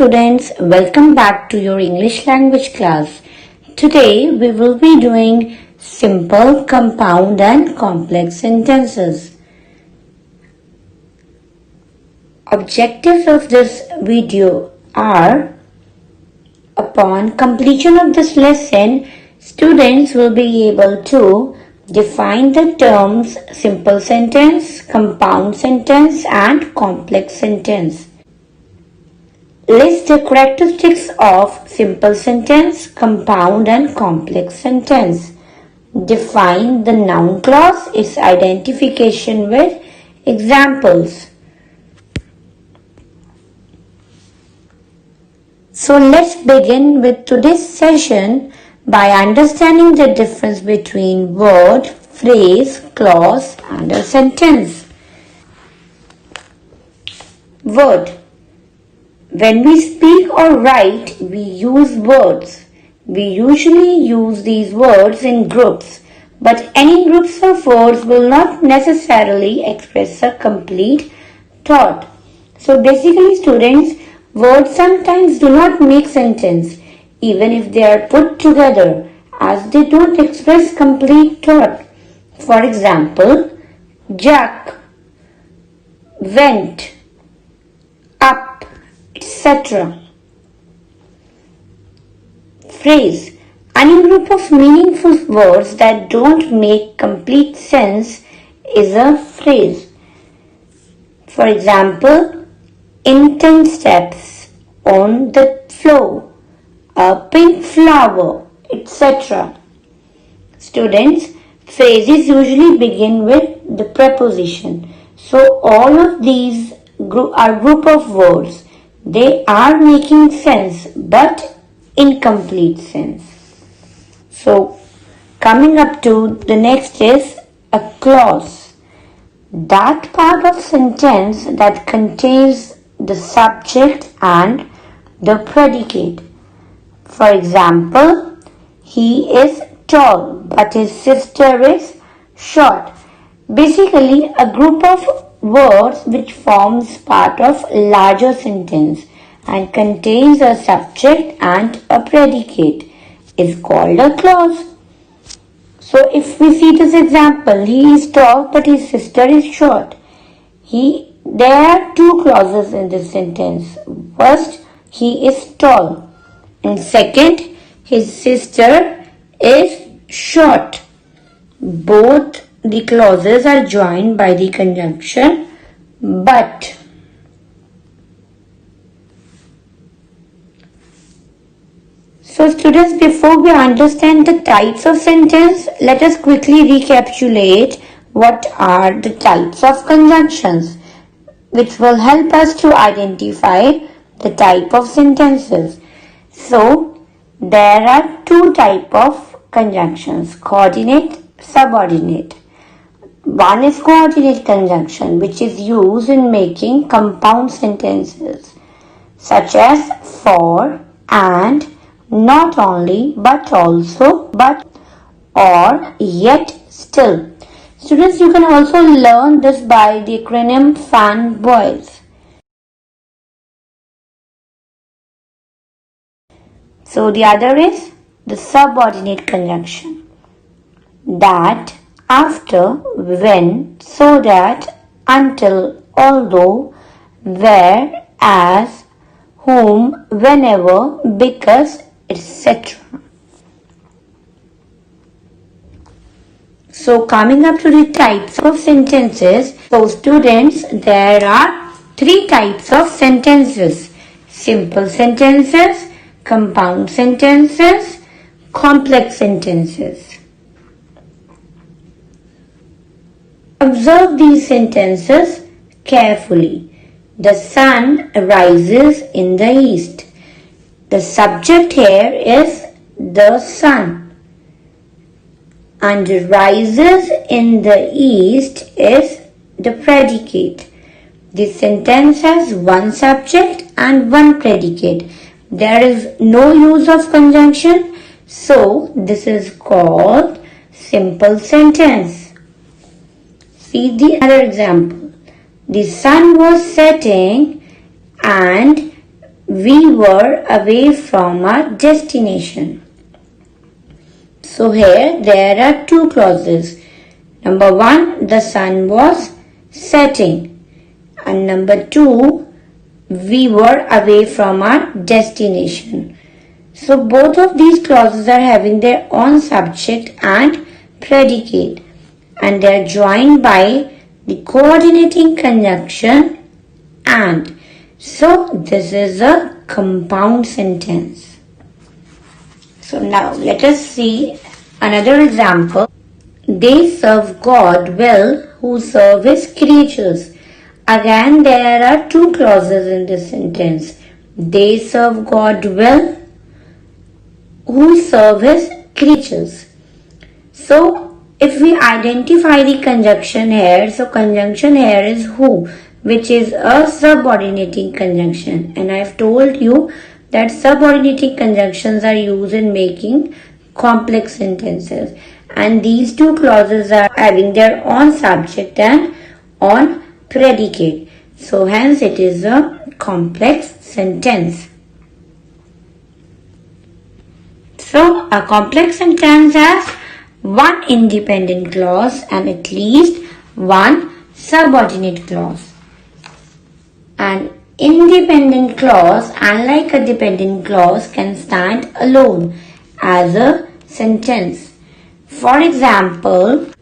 students, welcome back to your English language class. Today we will be doing simple, compound and complex sentences. Objectives of this video are: upon completion of this lesson, students will be able to define the terms simple sentence, compound sentence and complex sentence. List the characteristics of simple sentence, compound and complex sentence. Define the noun clause, its identification with examples. So let's begin with today's session by understanding the difference between word, phrase, clause and a sentence. Word. When we speak or write, we use words. We usually use these words in groups, but any groups of words will not necessarily express a complete thought. So basically, students, words sometimes do not make sentence, even if they are put together, as they don't express complete thought. For example, Jack, went, up, etc. Phrase. Any group of meaningful words that don't make complete sense is a phrase. For example, in 10 steps, on the floor, a pink flower, etc. Students, phrases usually begin with the preposition. So all of these are group of words. They are making sense but incomplete sense. So coming up to the next is a clause. That part of sentence that contains the subject and the predicate. For example, he is tall but his sister is short. Basically, a group of words which forms part of a larger sentence and contains a subject and a predicate is called a clause. So if we see this example, he is tall but his sister is short. There are two clauses in this sentence. First, he is tall, and second, his sister is short. Both the clauses are joined by the conjunction but. So students, before we understand the types of sentence, let us quickly recapitulate what are the types of conjunctions, which will help us to identify the type of sentences. So there are two types of conjunctions: coordinate, subordinate. One is coordinate conjunction, which is used in making compound sentences such as for, and, not only, but also, but, or, yet, still. Students, you can also learn this by the acronym FANBOYS. So the other is the subordinate conjunction. That, after, when, so that, until, although, where, as, whom, whenever, because, etc. So coming up to the types of sentences. So students, there are three types of sentences: simple sentences, compound sentences, complex sentences. Observe these sentences carefully. The sun rises in the east. The subject here is the sun, and rises in the east is the predicate. This sentence has one subject and one predicate. There is no use of conjunction, so this is called simple sentence. See the other example. The sun was setting and we were away from our destination. So here there are two clauses. Number 1, the sun was setting. And number 2, we were away from our destination. So both of these clauses are having their own subject and predicate, and they are joined by the coordinating conjunction and. So this is a compound sentence. So now let us see another example. They serve God well who serve his creatures. Again, there are two clauses in this sentence. They serve God well who serve his creatures. So if we identify the conjunction here, so conjunction here is who, which is a subordinating conjunction, and I have told you that subordinating conjunctions are used in making complex sentences, and these two clauses are having their own subject and own predicate. So hence it is a complex sentence. So a complex sentence has one independent clause and at least one subordinate clause. An independent clause, unlike a dependent clause, can stand alone as a sentence. For example,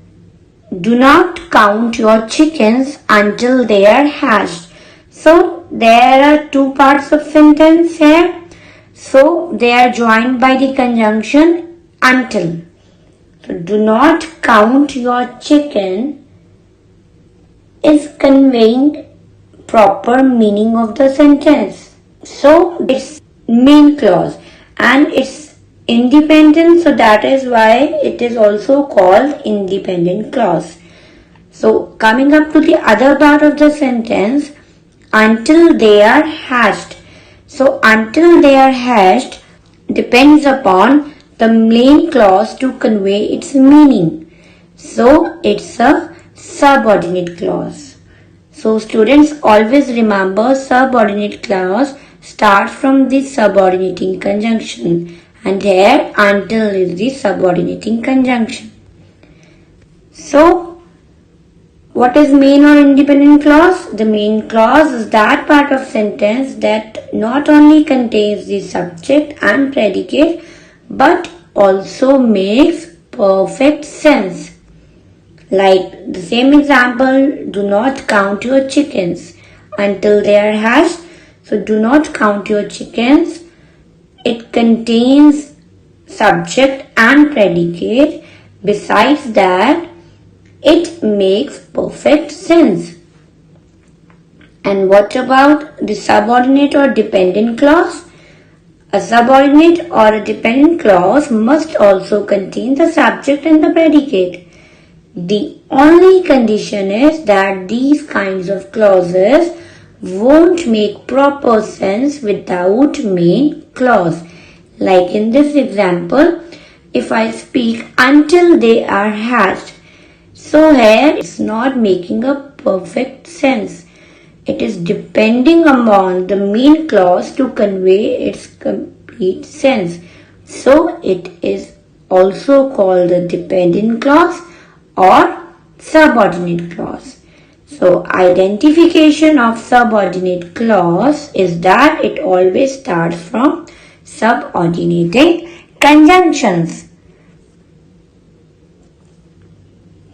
do not count your chickens until they are hatched. So there are two parts of sentence here. So they are joined by the conjunction until. So do not count your chicken is conveying proper meaning of the sentence. So it's main clause and it's independent, so that is why it is also called independent clause. So coming up to the other part of the sentence, until they are hatched. So until they are hatched depends upon the main clause to convey its meaning. So it's a subordinate clause. So students, always remember subordinate clause starts from the subordinating conjunction, and here until is the subordinating conjunction. So what is main or independent clause? The main clause is that part of sentence that not only contains the subject and predicate but also makes perfect sense. Like the same example, do not count your chickens until they are hatched. So do not count your chickens. It contains subject and predicate. Besides that, it makes perfect sense. And what about the subordinate or dependent clause? A subordinate or a dependent clause must also contain the subject and the predicate. The only condition is that these kinds of clauses won't make proper sense without main clause. Like in this example, if I speak until they are hatched, so here it's not making a perfect sense. It is depending upon the main clause to convey its complete sense. So it is also called a dependent clause or subordinate clause. So identification of subordinate clause is that it always starts from subordinating conjunctions.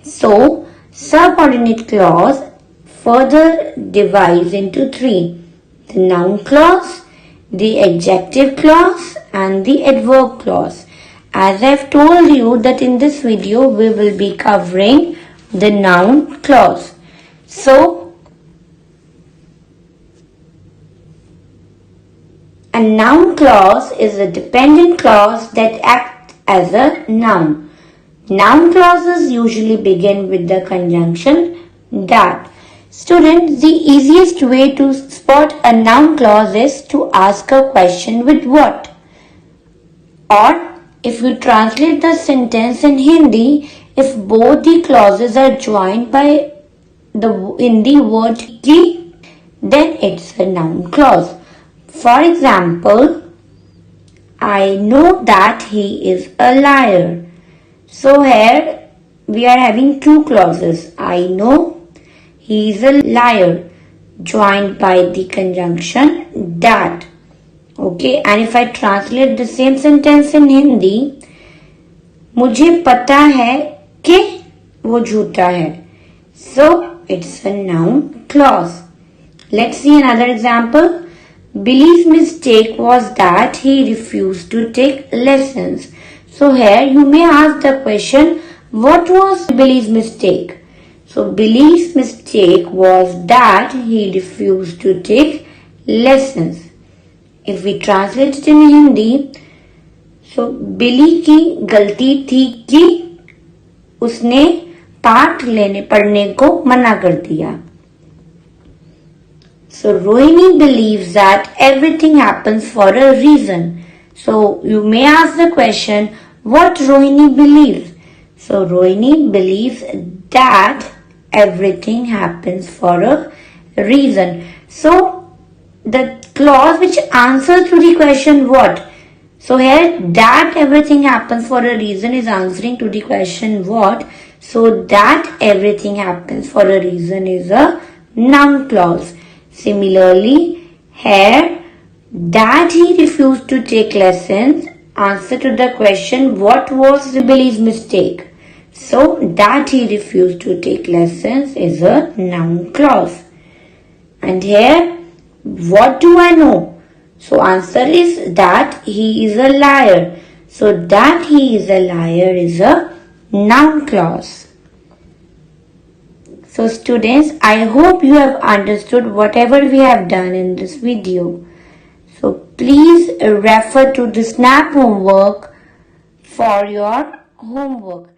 So subordinate clause further divides into three: the noun clause, the adjective clause and the adverb clause. As I've told you that in this video we will be covering the noun clause. So a noun clause is a dependent clause that acts as a noun. Noun clauses usually begin with the conjunction that. Students, the easiest way to spot a noun clause is to ask a question with what? Or if you translate the sentence in Hindi, if both the clauses are joined by in the word ki, then it's a noun clause. For example, I know that he is a liar. So here we are having two clauses. I know he is a liar joined by the conjunction that. Okay, and if I translate the same sentence in Hindi, मुझे पता है कि वो झूठा है. So it's a noun clause. Let's see another example. Billy's mistake was that he refused to take lessons. So here you may ask the question, what was Billy's mistake? So Billy's mistake was that he refused to take lessons. If we translate it in Hindi, so Billy की गलती थी कि उसने पाठ पढ़ने को मना कर दिया. So Rohini believes that everything happens for a reason. So you may ask the question, what Rohini believes? So Rohini believes that everything happens for a reason. So the clause which answers to the question what? So here that everything happens for a reason is answering to the question what. So that everything happens for a reason is a noun clause. Similarly, here that he refused to take lessons answer to the question what was Billy's mistake. So that he refused to take lessons is a noun clause. And here what do I know? So answer is that he is a liar. So that he is a liar is a noun clause. So students, I hope you have understood whatever we have done in this video. So please refer to the SNAP homework for your homework.